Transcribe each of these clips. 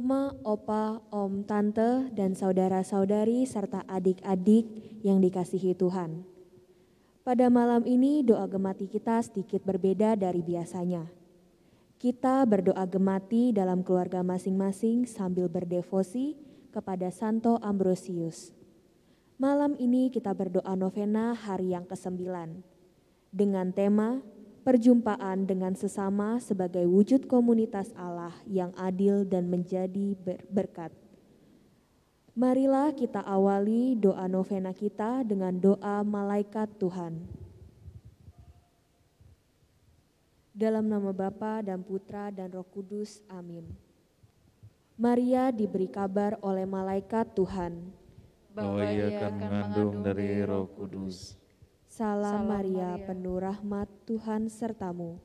Oma, opa, om, tante, dan saudara-saudari serta adik-adik yang dikasihi Tuhan. Pada malam ini doa gemati kita sedikit berbeda dari biasanya. Kita berdoa gemati dalam keluarga masing-masing sambil berdevosi kepada Santo Ambrosius. Malam ini kita berdoa novena hari yang ke-9 dengan tema perjumpaan dengan sesama sebagai wujud komunitas Allah yang adil dan menjadi berkat. Marilah kita awali doa novena kita dengan doa malaikat Tuhan. Dalam nama Bapa dan Putra dan Roh Kudus, amin. Maria diberi kabar oleh malaikat Tuhan bahwa ia akan mengandung dari Roh Kudus. Salam Maria, penuh rahmat, Tuhan sertamu.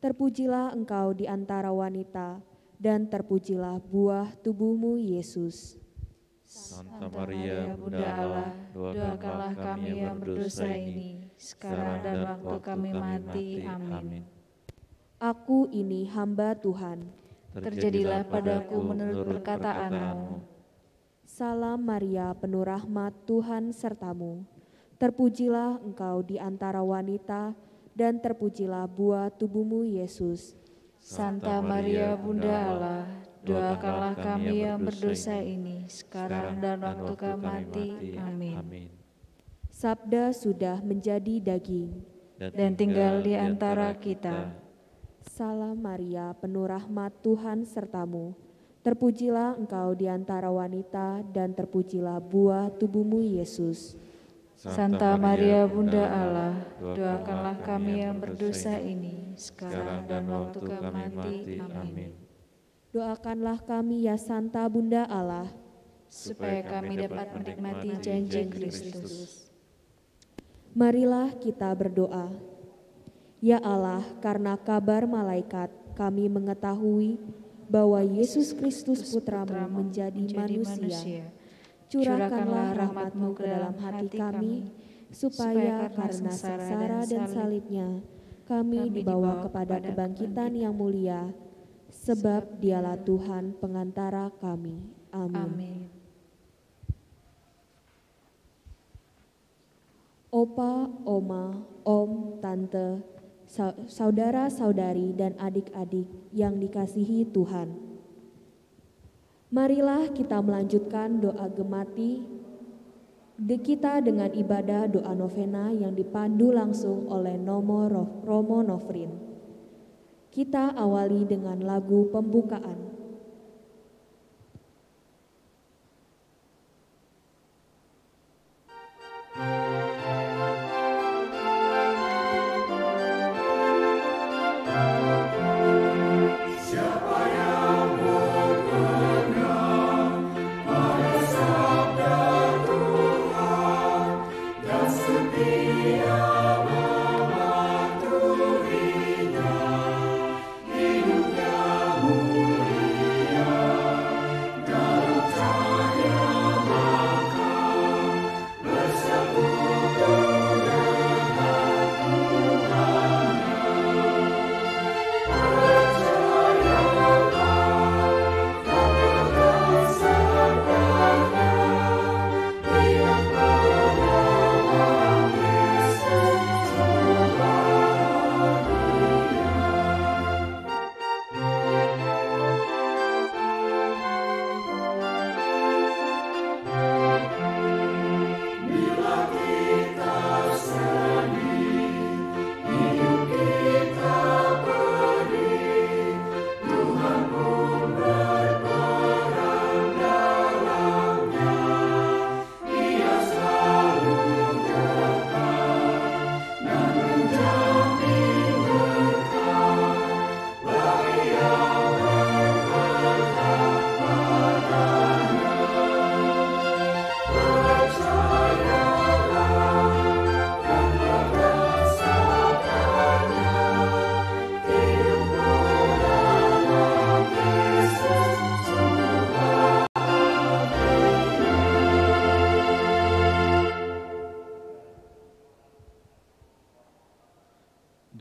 Terpujilah engkau di antara wanita, dan terpujilah buah tubuhmu, Yesus. Santa Maria, Bunda Allah, doakanlah kami yang berdosa ini, sekarang dan waktu kami mati. Amin. Aku ini hamba Tuhan. Terjadilah padaku menurut perkataanmu. Salam Maria, penuh rahmat, Tuhan sertamu. Terpujilah engkau di antara wanita, dan terpujilah buah tubuhmu, Yesus. Santa Maria, Bunda Allah, doakanlah kami yang berdosa ini, sekarang dan waktu kami mati. Amin. Sabda sudah menjadi daging, Dan tinggal di antara kita. Salam Maria, penuh rahmat, Tuhan sertamu. Terpujilah engkau di antara wanita, dan terpujilah buah tubuhmu, Yesus. Santa Maria, Bunda Allah, doakanlah kami yang berdosa ini, sekarang dan waktu kami mati. Amin. Doakanlah kami ya Santa Bunda Allah, supaya kami dapat menikmati janji Kristus. Marilah kita berdoa. Ya Allah, karena kabar malaikat kami mengetahui bahwa Yesus Kristus Putramu menjadi manusia. Curahkanlah rahmat-Mu ke dalam hati kami, supaya karena sengsara dan salibnya, kami dibawa kepada kebangkitan yang mulia, sebab Dialah Tuhan pengantara kami. Amin. Opa, oma, om, tante, saudara-saudari dan adik-adik yang dikasihi Tuhan. Marilah kita melanjutkan doa gemati kita dengan ibadah doa novena yang dipandu langsung oleh Romo Nofrin. Kita awali dengan lagu pembukaan.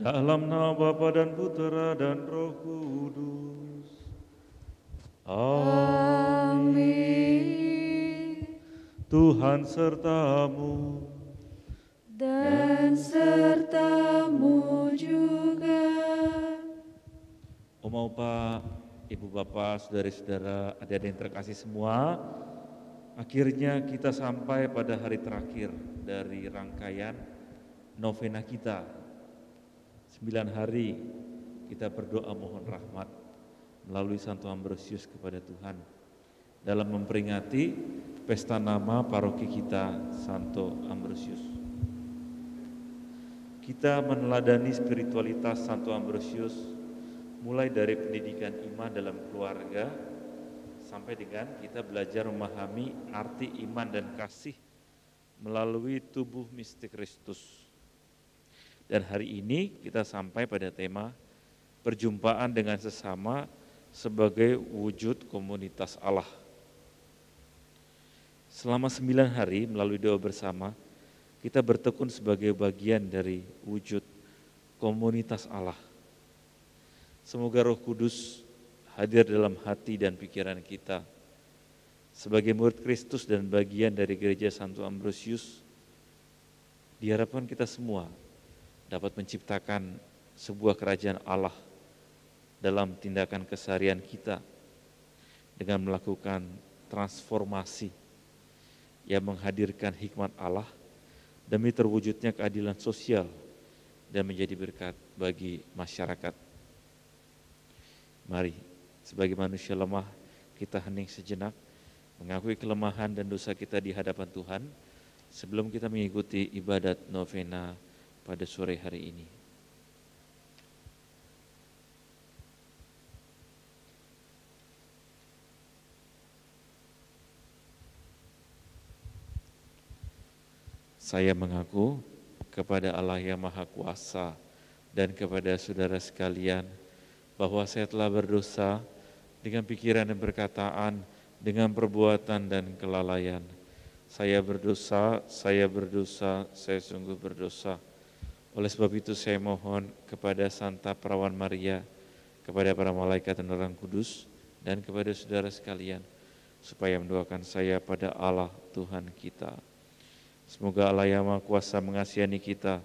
Dalam nama Bapa dan Putera dan Roh Kudus. Amin. Tuhan sertamu Dan sertamu juga. Oma Opa, Ibu Bapak, Saudara-saudara, adik-adik yang terkasih semua, akhirnya kita sampai pada hari terakhir dari rangkaian novena kita. 9 hari kita berdoa mohon rahmat melalui Santo Ambrosius kepada Tuhan dalam memperingati pesta nama paroki kita Santo Ambrosius. Kita meneladani spiritualitas Santo Ambrosius mulai dari pendidikan iman dalam keluarga sampai dengan kita belajar memahami arti iman dan kasih melalui tubuh mistik Kristus. Dan hari ini kita sampai pada tema perjumpaan dengan sesama sebagai wujud komunitas Allah. Selama 9 hari melalui doa bersama, kita bertekun sebagai bagian dari wujud komunitas Allah. Semoga Roh Kudus hadir dalam hati dan pikiran kita. Sebagai murid Kristus dan bagian dari gereja Santo Ambrosius, diharapkan kita semua dapat menciptakan sebuah kerajaan Allah dalam tindakan keseharian kita dengan melakukan transformasi yang menghadirkan hikmat Allah demi terwujudnya keadilan sosial dan menjadi berkat bagi masyarakat. Mari, sebagai manusia lemah, kita hening sejenak, mengakui kelemahan dan dosa kita di hadapan Tuhan sebelum kita mengikuti ibadat novena pada sore hari ini. Saya mengaku kepada Allah yang Maha Kuasa dan kepada saudara sekalian bahwa saya telah berdosa dengan pikiran dan perkataan, dengan perbuatan dan kelalaian. Saya berdosa, saya sungguh berdosa. Oleh sebab itu saya mohon kepada Santa Perawan Maria, kepada para malaikat dan orang kudus, dan kepada saudara sekalian, supaya mendoakan saya pada Allah Tuhan kita. Semoga Allah yang Maha Kuasa mengasihani kita,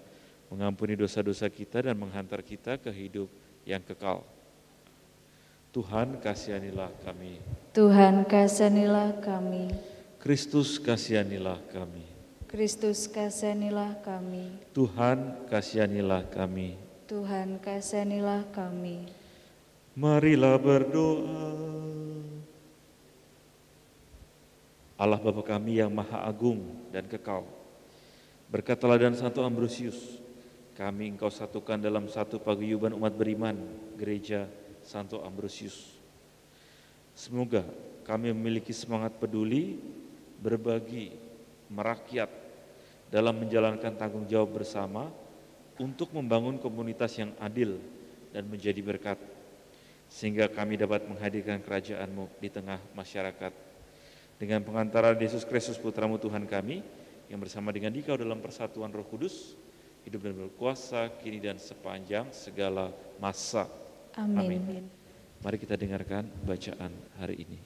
mengampuni dosa-dosa kita dan menghantar kita ke hidup yang kekal. Tuhan kasihanilah kami. Tuhan kasihanilah kami. Kristus kasihanilah kami. Kristus kasihanilah kami. Tuhan kasihanilah kami. Tuhan kasihanilah kami. Marilah berdoa. Allah Bapa kami yang Maha Agung dan Kekal, berkat teladan Santo Ambrosius, kami Engkau satukan dalam satu paguyuban umat beriman, gereja Santo Ambrosius. Semoga kami memiliki semangat peduli, berbagi, merakyat dalam menjalankan tanggung jawab bersama untuk membangun komunitas yang adil dan menjadi berkat, sehingga kami dapat menghadirkan kerajaan-Mu di tengah masyarakat. Dengan pengantaran Yesus Kristus Putra-Mu Tuhan kami, yang bersama dengan Dikau dalam persatuan Roh Kudus, hidup dan berkuasa kini dan sepanjang segala masa. Amin. Mari kita dengarkan bacaan hari ini.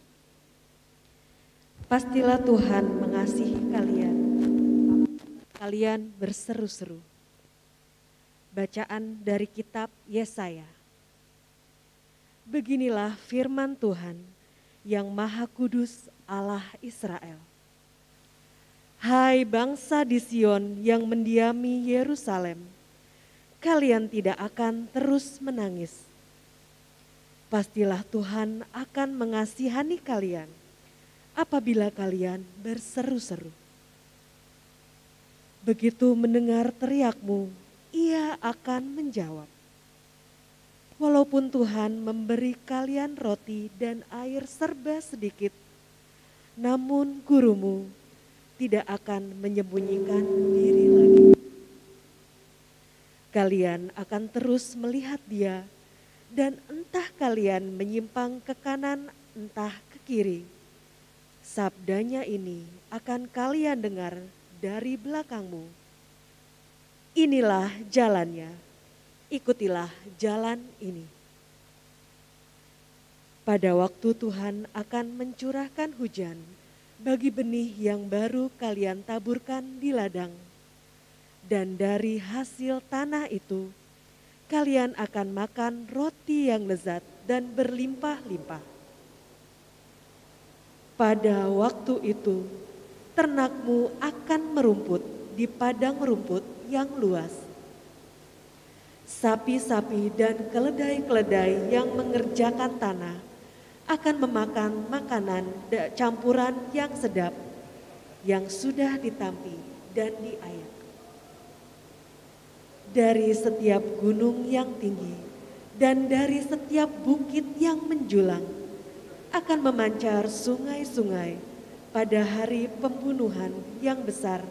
Pastilah Tuhan mengasihi kalian. Kalian berseru-seru. Bacaan dari kitab Yesaya. Beginilah firman Tuhan yang Maha Kudus Allah Israel. Hai bangsa di Sion yang mendiami Yerusalem, kalian tidak akan terus menangis. Pastilah Tuhan akan mengasihani kalian apabila kalian berseru-seru. Begitu mendengar teriakmu, Ia akan menjawab. Walaupun Tuhan memberi kalian roti dan air serba sedikit, namun gurumu tidak akan menyembunyikan diri lagi. Kalian akan terus melihat Dia, dan entah kalian menyimpang ke kanan, entah ke kiri. Sabdanya ini akan kalian dengar dari belakangmu. Inilah jalannya, ikutilah jalan ini. Pada waktu Tuhan akan mencurahkan hujan bagi benih yang baru kalian taburkan di ladang. Dan dari hasil tanah itu, kalian akan makan roti yang lezat dan berlimpah-limpah. Pada waktu itu, ternakmu akan merumput di padang rumput yang luas. Sapi-sapi dan keledai-keledai yang mengerjakan tanah akan memakan makanan campuran yang sedap, yang sudah ditampi dan diayak. Dari setiap gunung yang tinggi dan dari setiap bukit yang menjulang akan memancar sungai-sungai pada hari pembunuhan yang besar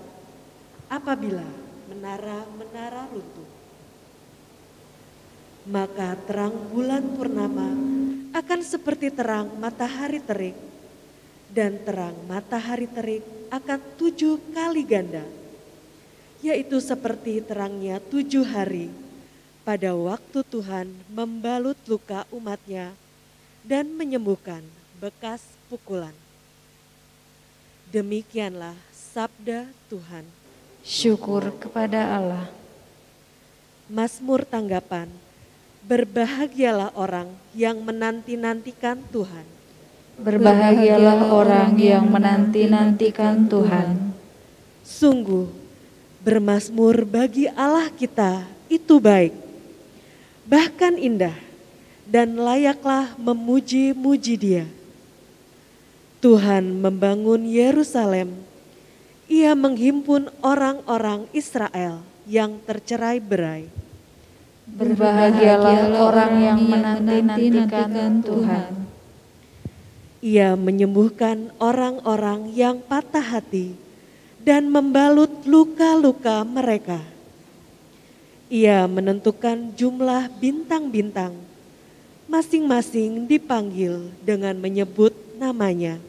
apabila menara-menara runtuh. Maka terang bulan purnama akan seperti terang matahari terik, dan terang matahari terik akan 7 kali ganda, yaitu seperti terangnya 7 hari pada waktu Tuhan membalut luka umatnya dan menyembuhkan bekas pukulan. Demikianlah sabda Tuhan. Syukur kepada Allah. Mazmur tanggapan, berbahagialah orang yang menanti-nantikan Tuhan. Berbahagialah orang yang menanti-nantikan Tuhan. Sungguh, bermazmur bagi Allah kita itu baik, bahkan indah, dan layaklah memuji-muji Dia. Tuhan membangun Yerusalem, Ia menghimpun orang-orang Israel yang tercerai-berai. Berbahagialah orang yang menanti-nantikan Tuhan. Ia menyembuhkan orang-orang yang patah hati dan membalut luka-luka mereka. Ia menentukan jumlah bintang-bintang, masing-masing dipanggil dengan menyebut namanya.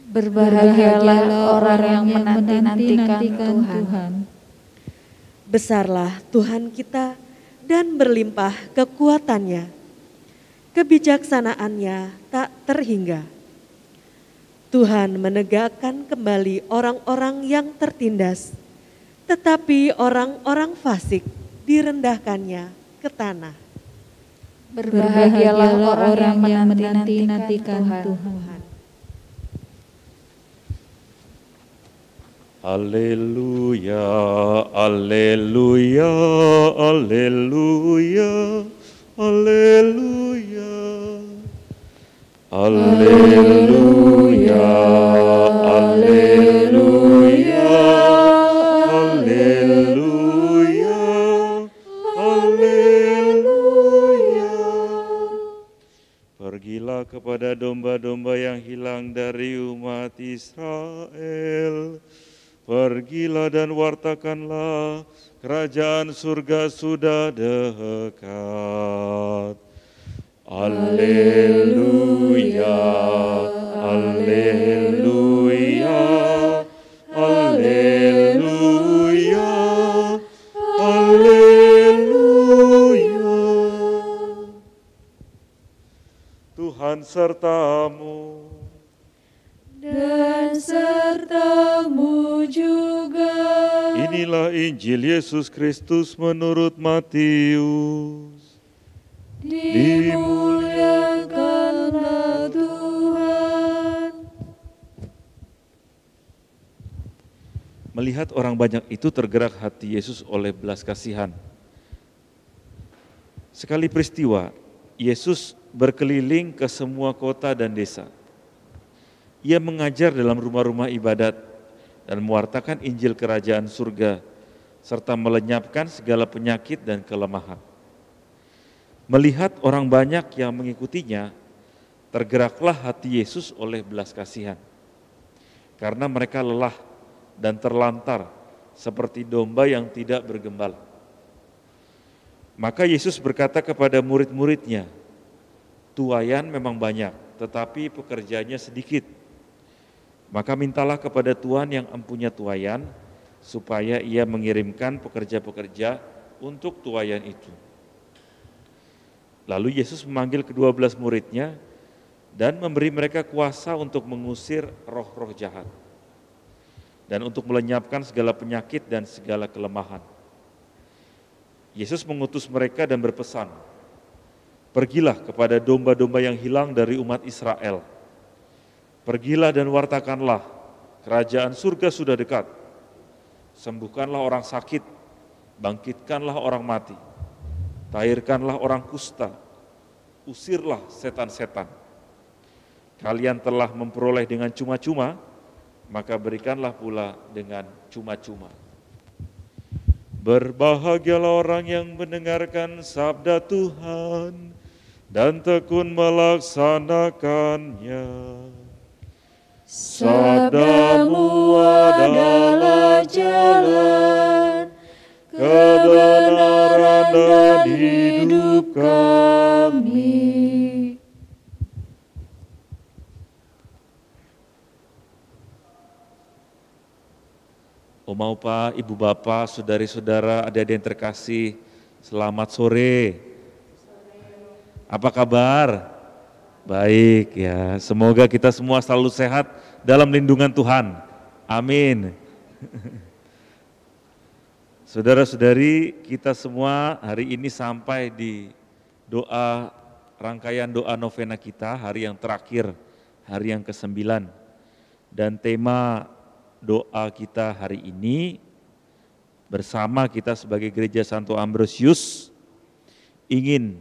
Berbahagialah orang yang menanti-nantikan Tuhan. Besarlah Tuhan kita dan berlimpah kekuatannya. Kebijaksanaannya tak terhingga. Tuhan menegakkan kembali orang-orang yang tertindas, tetapi orang-orang fasik direndahkannya ke tanah. Berbahagialah orang yang menanti-nantikan Tuhan. Haleluya, haleluya, haleluya, haleluya. Haleluya, haleluya, haleluya, haleluya. Pergilah kepada domba-domba yang hilang dari umat Israel. Pergilah dan wartakanlah, kerajaan surga sudah dekat. Haleluya, haleluya, haleluya, haleluya. Tuhan sertamu Dan sertamu juga. Inilah Injil Yesus Kristus menurut Matius. Dimuliakanlah Tuhan. Melihat orang banyak itu tergerak hati Yesus oleh belas kasihan. Sekali peristiwa, Yesus berkeliling ke semua kota dan desa. Ia mengajar dalam rumah-rumah ibadat dan mewartakan Injil Kerajaan Surga, serta melenyapkan segala penyakit dan kelemahan. Melihat orang banyak yang mengikutinya, tergeraklah hati Yesus oleh belas kasihan. Karena mereka lelah dan terlantar seperti domba yang tidak bergembala. Maka Yesus berkata kepada murid-muridnya, tuaian memang banyak, tetapi pekerjanya sedikit. Maka mintalah kepada Tuhan yang empunya tuaian, supaya Ia mengirimkan pekerja-pekerja untuk tuaian itu. Lalu Yesus memanggil ke-12 muridnya dan memberi mereka kuasa untuk mengusir roh-roh jahat dan untuk melenyapkan segala penyakit dan segala kelemahan. Yesus mengutus mereka dan berpesan, "Pergilah kepada domba-domba yang hilang dari umat Israel. Pergilah dan wartakanlah, kerajaan surga sudah dekat. Sembuhkanlah orang sakit, bangkitkanlah orang mati, tahirkanlah orang kusta, usirlah setan-setan. Kalian telah memperoleh dengan cuma-cuma, maka berikanlah pula dengan cuma-cuma." Berbahagialah orang yang mendengarkan sabda Tuhan dan tekun melaksanakannya. Sabdamu adalah jalan, kebenaran dan hidup kami. Oma, Opa, Ibu Bapak, Saudari-saudara, adik-adik yang terkasih, selamat sore. Apa kabar? Baik ya, semoga kita semua selalu sehat dalam lindungan Tuhan. Amin. Saudara-saudari, kita semua hari ini sampai di rangkaian doa novena kita, hari yang terakhir, hari yang ke-9. Dan tema doa kita hari ini bersama kita sebagai Gereja Santo Ambrosius ingin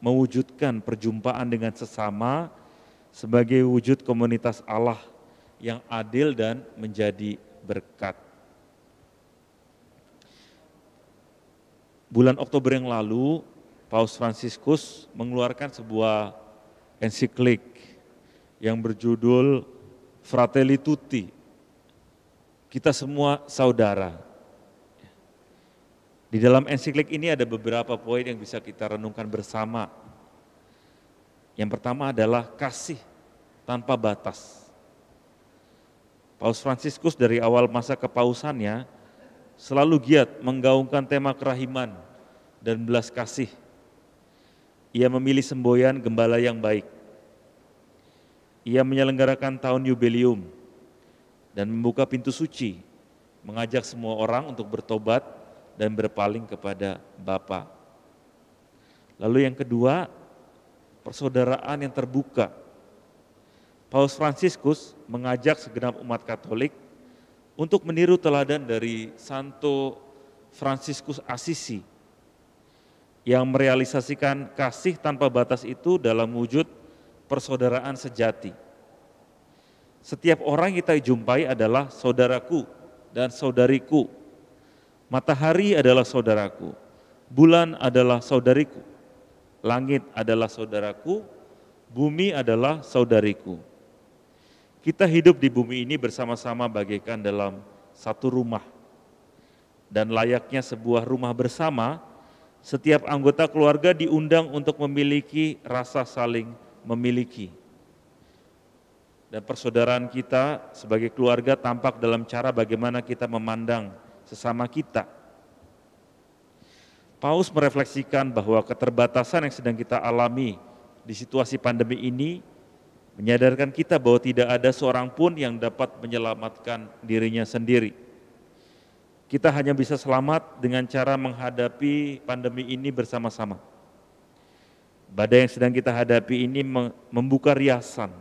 mewujudkan perjumpaan dengan sesama sebagai wujud komunitas Allah yang adil dan menjadi berkat. Bulan Oktober yang lalu, Paus Fransiskus mengeluarkan sebuah ensiklik yang berjudul Fratelli Tutti, kita semua saudara. Di dalam ensiklik ini ada beberapa poin yang bisa kita renungkan bersama. Yang pertama adalah kasih tanpa batas. Paus Fransiskus dari awal masa kepausannya selalu giat menggaungkan tema kerahiman dan belas kasih. Ia memilih semboyan gembala yang baik. Ia menyelenggarakan tahun Jubileum dan membuka pintu suci, mengajak semua orang untuk bertobat dan berpaling kepada Bapa. Lalu yang kedua, persaudaraan yang terbuka. Paus Fransiskus mengajak segenap umat Katolik untuk meniru teladan dari Santo Fransiskus Assisi yang merealisasikan kasih tanpa batas itu dalam wujud persaudaraan sejati. Setiap orang kita jumpai adalah saudaraku dan saudariku. Matahari adalah saudaraku, bulan adalah saudariku, langit adalah saudaraku, bumi adalah saudariku. Kita hidup di bumi ini bersama-sama bagaikan dalam satu rumah. Dan layaknya sebuah rumah bersama, setiap anggota keluarga diundang untuk memiliki rasa saling memiliki. Dan persaudaraan kita sebagai keluarga tampak dalam cara bagaimana kita memandang sesama kita. Paus merefleksikan bahwa keterbatasan yang sedang kita alami di situasi pandemi ini menyadarkan kita bahwa tidak ada seorang pun yang dapat menyelamatkan dirinya sendiri. Kita hanya bisa selamat dengan cara menghadapi pandemi ini bersama-sama. Badai yang sedang kita hadapi ini membuka riasan,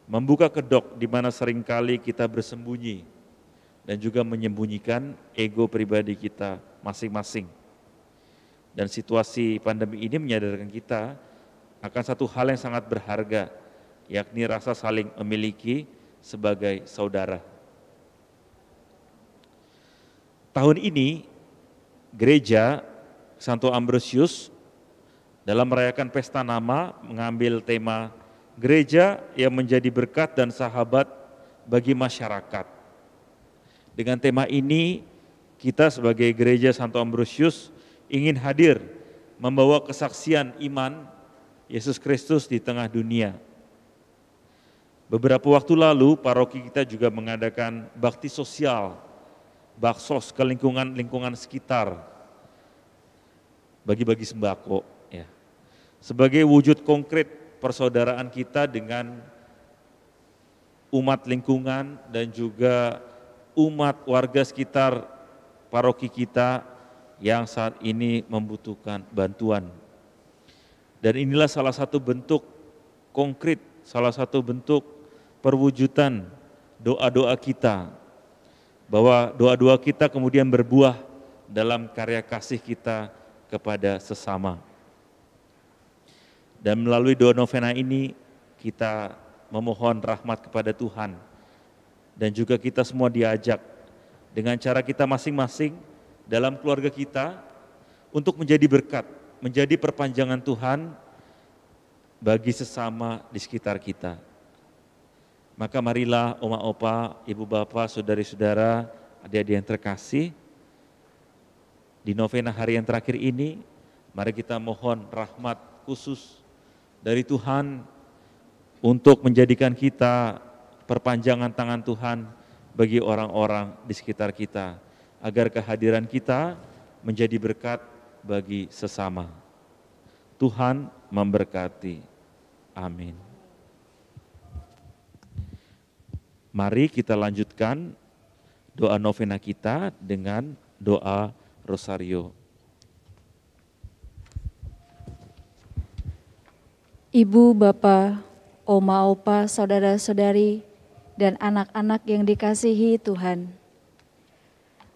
membuka kedok di mana seringkali kita bersembunyi dan juga menyembunyikan ego pribadi kita masing-masing. Dan situasi pandemi ini menyadarkan kita akan satu hal yang sangat berharga, yakni rasa saling memiliki sebagai saudara. Tahun ini Gereja Santo Ambrosius dalam merayakan pesta nama mengambil tema Gereja yang menjadi berkat dan sahabat bagi masyarakat. Dengan tema ini, kita sebagai Gereja Santo Ambrosius ingin hadir membawa kesaksian iman Yesus Kristus di tengah dunia. Beberapa waktu lalu, paroki kita juga mengadakan bakti sosial, baksos ke lingkungan sekitar, bagi-bagi sembako. Ya. Sebagai wujud konkret persaudaraan kita dengan umat lingkungan dan juga umat warga sekitar paroki kita yang saat ini membutuhkan bantuan. Dan inilah salah satu bentuk konkret, salah satu bentuk perwujudan doa-doa kita, bahwa doa-doa kita kemudian berbuah dalam karya kasih kita kepada sesama. Dan melalui doa novena ini kita memohon rahmat kepada Tuhan, dan juga kita semua diajak dengan cara kita masing-masing dalam keluarga kita untuk menjadi berkat, menjadi perpanjangan Tuhan bagi sesama di sekitar kita. Maka marilah Oma Opa, Ibu Bapak, Saudari-saudara, adik-adik yang terkasih, di novena hari yang terakhir ini, mari kita mohon rahmat khusus dari Tuhan untuk menjadikan kita perpanjangan tangan Tuhan bagi orang-orang di sekitar kita, agar kehadiran kita menjadi berkat bagi sesama. Tuhan memberkati. Amin. Mari kita lanjutkan doa novena kita dengan doa Rosario. Ibu, Bapak, Oma, Opa, saudara-saudari, dan anak-anak yang dikasihi Tuhan.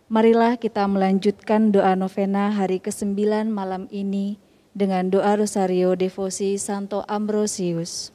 Marilah kita melanjutkan doa novena hari ke-9 malam ini dengan doa Rosario Devosi Santo Ambrosius.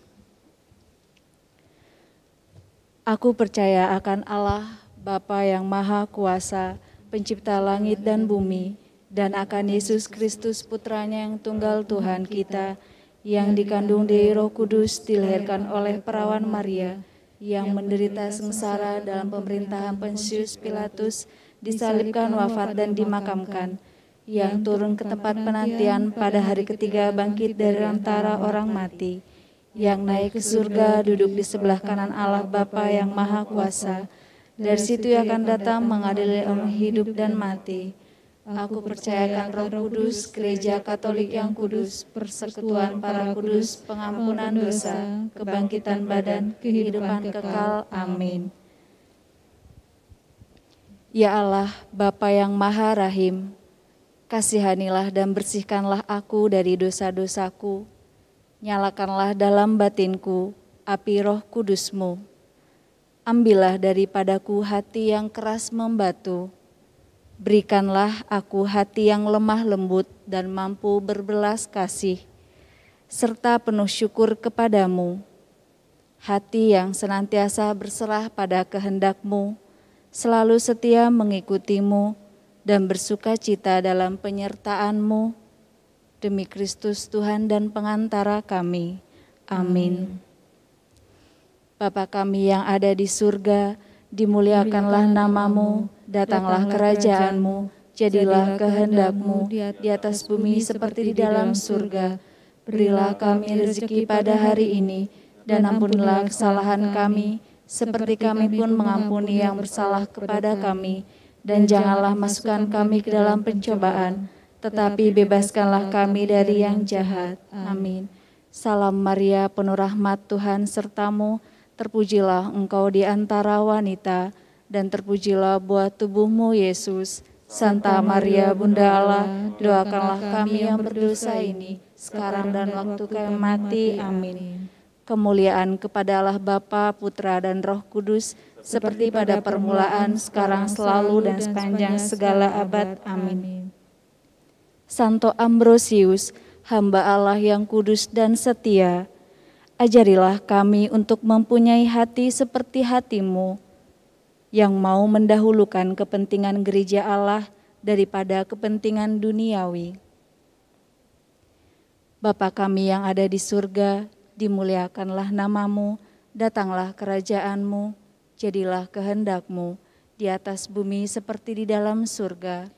Aku percaya akan Allah, Bapa yang Maha Kuasa, pencipta langit dan bumi, dan akan Yesus Kristus Putranya yang tunggal Tuhan kita, yang dikandung dari Roh Kudus, dilahirkan oleh perawan Maria, yang menderita sengsara dalam pemerintahan Pontius Pilatus, disalibkan, wafat dan dimakamkan, yang turun ke tempat penantian, pada hari ketiga bangkit dari antara orang mati, yang naik ke surga, duduk di sebelah kanan Allah Bapa yang Maha Kuasa. Dari situ ia akan datang mengadili orang hidup dan mati. Aku percayakan Roh Kudus, Gereja Katolik yang kudus, persekutuan para kudus, pengampunan dosa, kebangkitan badan, kehidupan kekal. Amin. Ya Allah, Bapa yang Maha Rahim, kasihanilah dan bersihkanlah aku dari dosa-dosaku. Nyalakanlah dalam batinku api Roh Kudus-Mu. Ambillah daripadaku hati yang keras membatu. Berikanlah aku hati yang lemah lembut dan mampu berbelas kasih, serta penuh syukur kepadamu. Hati yang senantiasa berserah pada kehendak-Mu, selalu setia mengikutimu dan bersuka cita dalam penyertaan-Mu. Demi Kristus Tuhan dan pengantara kami. Amin. Bapa kami yang ada di surga, dimuliakanlah nama-Mu, datanglah kerajaan-Mu, jadilah kehendak-Mu di atas bumi seperti di dalam surga. Berilah kami rezeki pada hari ini, dan ampunilah kesalahan kami, seperti kami pun mengampuni yang bersalah kepada kami. Dan janganlah masukkan kami ke dalam pencobaan, tetapi bebaskanlah kami dari yang jahat. Amin. Salam Maria, penuh rahmat Tuhan serta-Mu, terpujilah Engkau di antara wanita, dan terpujilah buah tubuh-Mu Yesus. Santa Maria Bunda Allah, doakanlah kami yang berdosa ini, sekarang dan waktu kami mati. Amin. Kemuliaan kepada Allah Bapa, Putra, dan Roh Kudus, seperti pada permulaan, sekarang, selalu, dan sepanjang segala abad. Amin. Santo Ambrosius, hamba Allah yang kudus dan setia, ajarilah kami untuk mempunyai hati seperti hati-Mu, yang mau mendahulukan kepentingan gereja Allah daripada kepentingan duniawi. Bapa kami yang ada di surga, dimuliakanlah nama-Mu, datanglah kerajaan-Mu, jadilah kehendak-Mu di atas bumi seperti di dalam surga.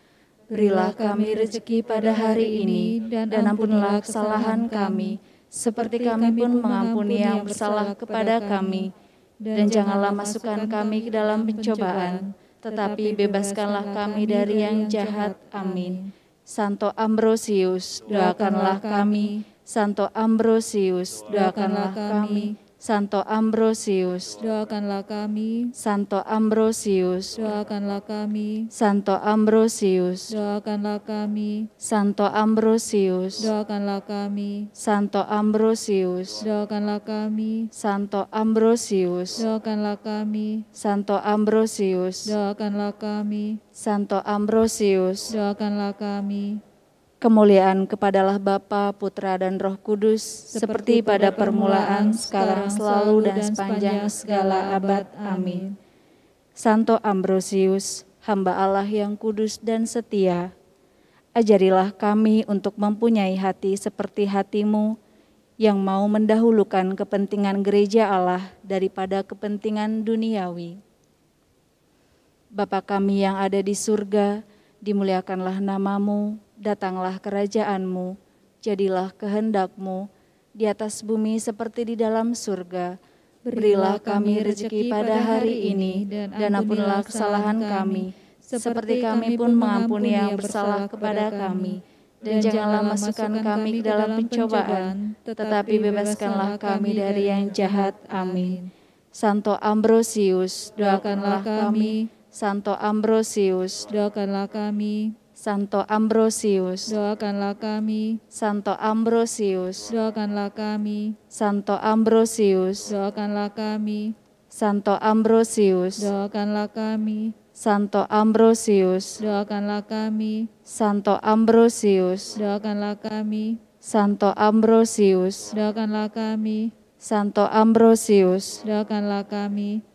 Berilah kami rezeki pada hari ini, dan ampunilah kesalahan kami, seperti kami pun mengampuni yang bersalah kepada kami. Dan janganlah masukkan kami ke dalam pencobaan, tetapi bebaskanlah kami dari yang jahat. Amin. Santo Ambrosius, doakanlah kami, Santo Ambrosius, doakanlah kami. Santo Ambrosius, doakanlah kami. Santo Ambrosius, Doakanlah kami. Santo Ambrosius, Doakanlah kami. Santo Ambrosius, Doakanlah kami. Santo Ambrosius, Doakanlah kami. Santo Ambrosius, Doakanlah kami. Santo Ambrosius, Doakanlah kami. Santo Ambrosius. Doakanlah kami. Kemuliaan kepadalah Bapa, Putra, dan Roh Kudus, seperti pada permulaan, sekarang, selalu, dan sepanjang segala abad. Amin. Santo Ambrosius, hamba Allah yang kudus dan setia, ajarilah kami untuk mempunyai hati seperti hati-Mu, yang mau mendahulukan kepentingan gereja Allah daripada kepentingan duniawi. Bapa kami yang ada di surga, dimuliakanlah nama-Mu, datanglah kerajaan-Mu, jadilah kehendak-Mu di atas bumi seperti di dalam surga. Berilah kami rezeki pada hari ini, dan ampunilah kesalahan kami, seperti kami pun mengampuni yang bersalah kepada kami. Dan janganlah masukkan kami ke dalam pencobaan, tetapi bebaskanlah kami dari yang jahat. Amin. Santo Ambrosius, doakanlah kami. Santo Ambrosius, Doakanlah kami. Santo Ambrosius, Doakanlah kami. Santo Ambrosius, Doakanlah kami. Santo Ambrosius, Doakanlah kami. Santo Ambrosius, Doakanlah kami. Santo Ambrosius, Doakanlah kami. Santo Ambrosius, Doakanlah kami. Santo Ambrosius, Doakanlah kami. Santo Ambrosius. Doakanlah kami.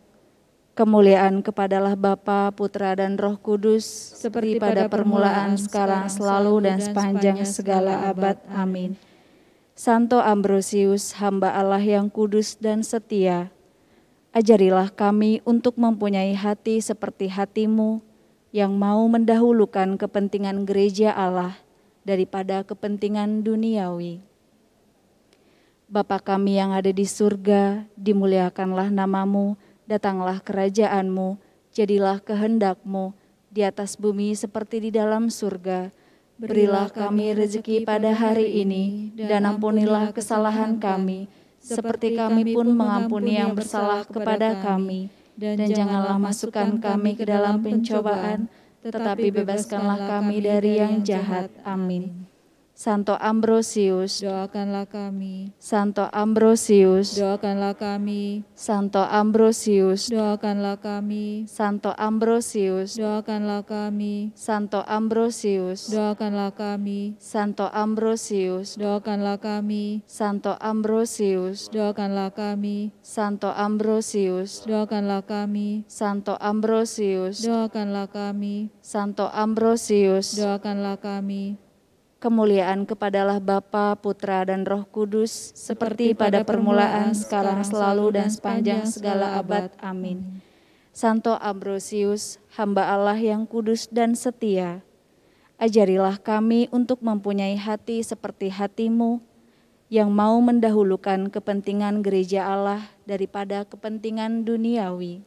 Kemuliaan kepadalah Bapa, Putra, dan Roh Kudus, seperti pada permulaan, sekarang, selalu, dan sepanjang segala abad. Amin. Santo Ambrosius, hamba Allah yang kudus dan setia, ajarilah kami untuk mempunyai hati seperti hati-Mu, yang mau mendahulukan kepentingan gereja Allah daripada kepentingan duniawi. Bapa kami yang ada di surga, dimuliakanlah nama-Mu, datanglah kerajaan-Mu, jadilah kehendak-Mu di atas bumi seperti di dalam surga. Berilah kami rezeki pada hari ini, dan ampunilah kesalahan kami, seperti kami pun mengampuni yang bersalah kepada kami. Dan janganlah masukkan kami ke dalam pencobaan, tetapi bebaskanlah kami dari yang jahat. Amin. Santo Ambrosius, Doakanlah kami. Santo Ambrosius, Doakanlah kami. Santo Ambrosius, Doakanlah kami. Santo Ambrosius, Doakanlah kami. Santo Ambrosius, Doakanlah kami. Santo Ambrosius, Doakanlah kami. Santo Ambrosius, Doakanlah kami. Santo Ambrosius, Doakanlah kami. Santo Ambrosius, Doakanlah kami. Santo Ambrosius. Doakanlah kami. Kemuliaan kepadalah Bapa, Putra, dan Roh Kudus, seperti pada permulaan, sekarang, selalu, dan sepanjang segala abad. Amin. Santo Ambrosius, hamba Allah yang kudus dan setia, ajarilah kami untuk mempunyai hati seperti hati-Mu, yang mau mendahulukan kepentingan gereja Allah daripada kepentingan duniawi.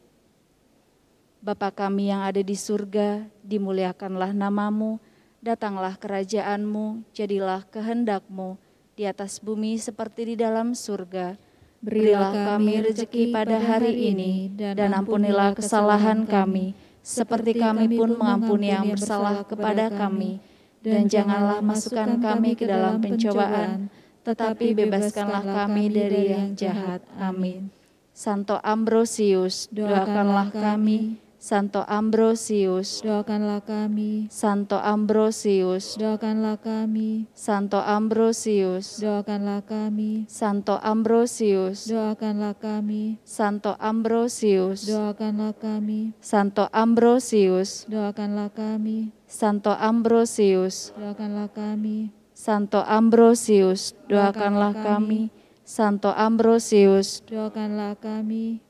Bapa kami yang ada di surga, dimuliakanlah nama-Mu, datanglah kerajaan-Mu, jadilah kehendak-Mu di atas bumi seperti di dalam surga. Berilah kami rezeki pada hari ini, dan ampunilah kesalahan kami, seperti kami pun mengampuni yang bersalah kepada kami. Dan janganlah masukkan kami ke dalam pencobaan, tetapi bebaskanlah kami dari yang jahat. Amin. Santo Ambrosius, doakanlah kami. Santo Ambrosius, Doakanlah kami. Santo Ambrosius, Doakanlah kami. Santo Ambrosius, Doakanlah kami. Santo Ambrosius, Doakanlah kami. Santo Ambrosius, Doakanlah kami. Santo Ambrosius, Doakanlah kami. Santo Ambrosius, Doakanlah kami. Santo Ambrosius, doakanlah kami. Santo Ambrosius. Doakanlah kami.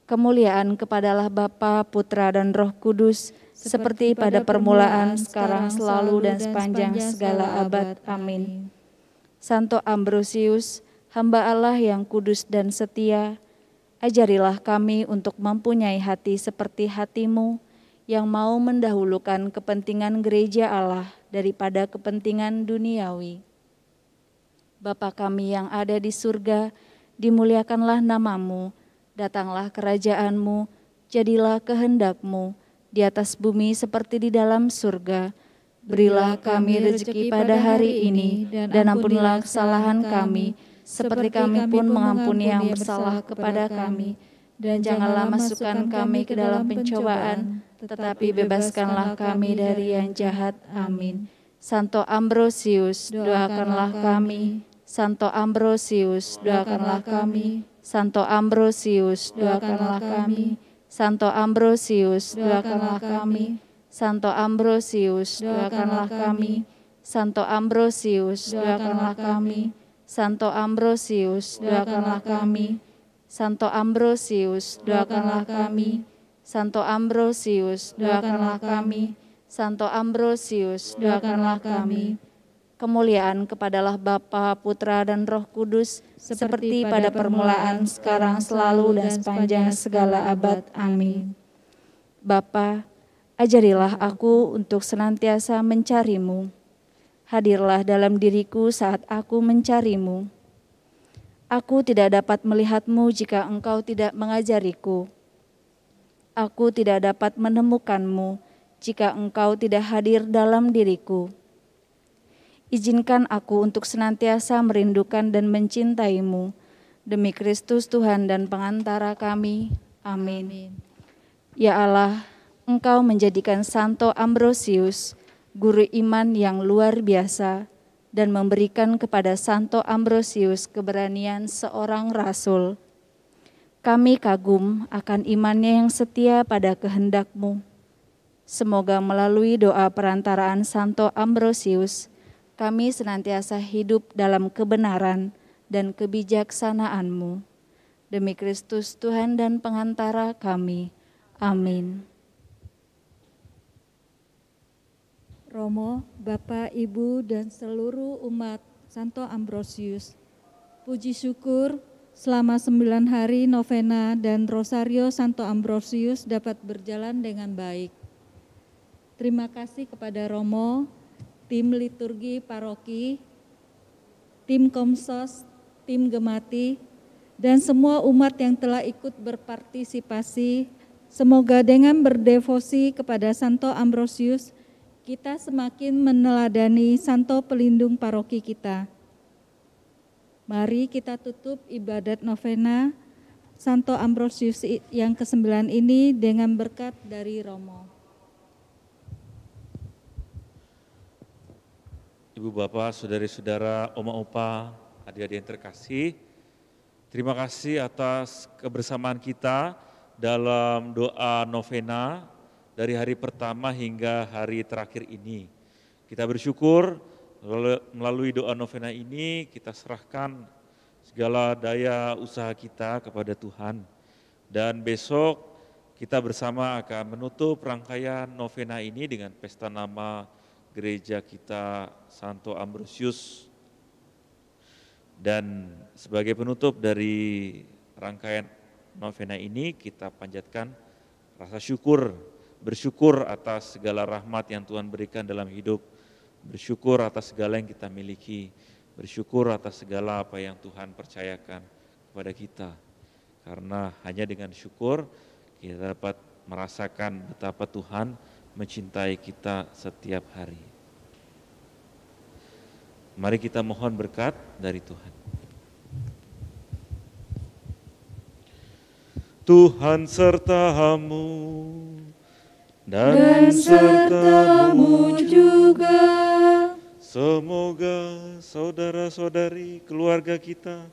Kemuliaan kepadalah Bapa, Putra, dan Roh Kudus, seperti pada permulaan, sekarang, selalu, dan sepanjang segala abad. Amin. Santo Ambrosius, hamba Allah yang kudus dan setia, ajarilah kami untuk mempunyai hati seperti hati-Mu, yang mau mendahulukan kepentingan gereja Allah daripada kepentingan duniawi. Bapa kami yang ada di surga, dimuliakanlah namamu, datanglah kerajaan-Mu, jadilah kehendak-Mu, di atas bumi seperti di dalam surga. Berilah kami rezeki pada hari ini, dan ampunilah kesalahan kami, seperti kami pun mengampuni yang bersalah kepada kami. Dan janganlah masukkan kami ke dalam pencobaan, tetapi bebaskanlah kami dari yang jahat. Amin. Santo Ambrosius, doakanlah kami. Santo Ambrosius, doakanlah kami. Santo Ambrosius, doakanlah kami. Santo Ambrosius, doakanlah kami. Santo Ambrosius, doakanlah kami. Santo Ambrosius, doakanlah kami. Santo Ambrosius, doakanlah kami. Santo Ambrosius, doakanlah kami. Santo Ambrosius, doakanlah kami. Santo Ambrosius, doakanlah kami. Kemuliaan kepadalah Bapa, Putra, dan Roh Kudus, seperti pada permulaan, sekarang, selalu, dan sepanjang segala abad. Amin. Bapa, ajarilah aku untuk senantiasa mencari-Mu. Hadirlah dalam diriku saat aku mencari-Mu. Aku tidak dapat melihat-Mu jika Engkau tidak mengajariku. Aku tidak dapat menemukan-Mu jika Engkau tidak hadir dalam diriku. Izinkan aku untuk senantiasa merindukan dan mencintai-Mu. Demi Kristus Tuhan dan pengantara kami. Amin. Ya Allah, Engkau menjadikan Santo Ambrosius guru iman yang luar biasa dan memberikan kepada Santo Ambrosius keberanian seorang rasul. Kami kagum akan imannya yang setia pada kehendak-Mu. Semoga melalui doa perantaraan Santo Ambrosius, kami senantiasa hidup dalam kebenaran dan kebijaksanaan-Mu. Demi Kristus Tuhan dan pengantara kami. Amin. Romo, Bapak, Ibu, dan seluruh umat Santo Ambrosius, puji syukur selama 9 hari novena dan rosario Santo Ambrosius dapat berjalan dengan baik. Terima kasih kepada Romo, tim liturgi paroki, tim Komsos, tim Gemati, dan semua umat yang telah ikut berpartisipasi. Semoga dengan berdevosi kepada Santo Ambrosius, kita semakin meneladani Santo pelindung paroki kita. Mari kita tutup ibadat novena Santo Ambrosius yang ke-9 ini dengan berkat dari Romo. Ibu Bapak, saudari-saudara, Oma Opa, adik-adik yang terkasih, terima kasih atas kebersamaan kita dalam doa novena dari hari pertama hingga hari terakhir ini. Kita bersyukur melalui doa novena ini kita serahkan segala daya usaha kita kepada Tuhan. Dan besok kita bersama akan menutup rangkaian novena ini dengan pesta nama gereja kita Santo Ambrosius. Dan sebagai penutup dari rangkaian novena ini kita panjatkan rasa syukur, bersyukur atas segala rahmat yang Tuhan berikan dalam hidup, bersyukur atas segala yang kita miliki, bersyukur atas segala apa yang Tuhan percayakan kepada kita. Karena hanya dengan syukur kita dapat merasakan betapa Tuhan mencintai kita setiap hari. Mari kita mohon berkat dari Tuhan. Tuhan sertamu dan sertamu juga. Semoga saudara-saudari keluarga kita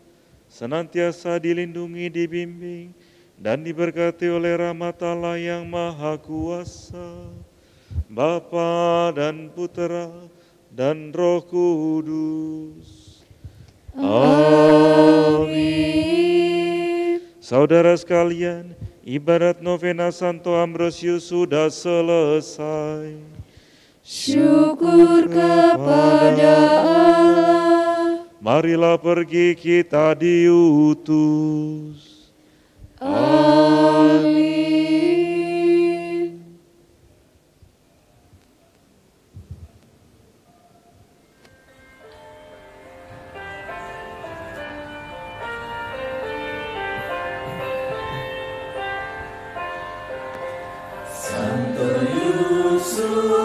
senantiasa dilindungi, dibimbing, dan diberkati oleh rahmat Allah yang Maha Kuasa, Bapa dan Putera dan Roh Kudus. Amin. Saudara sekalian, ibadat novena Santo Ambrosius sudah selesai. Syukur kepada Allah. Marilah pergi kita diutus. Amin. Amen.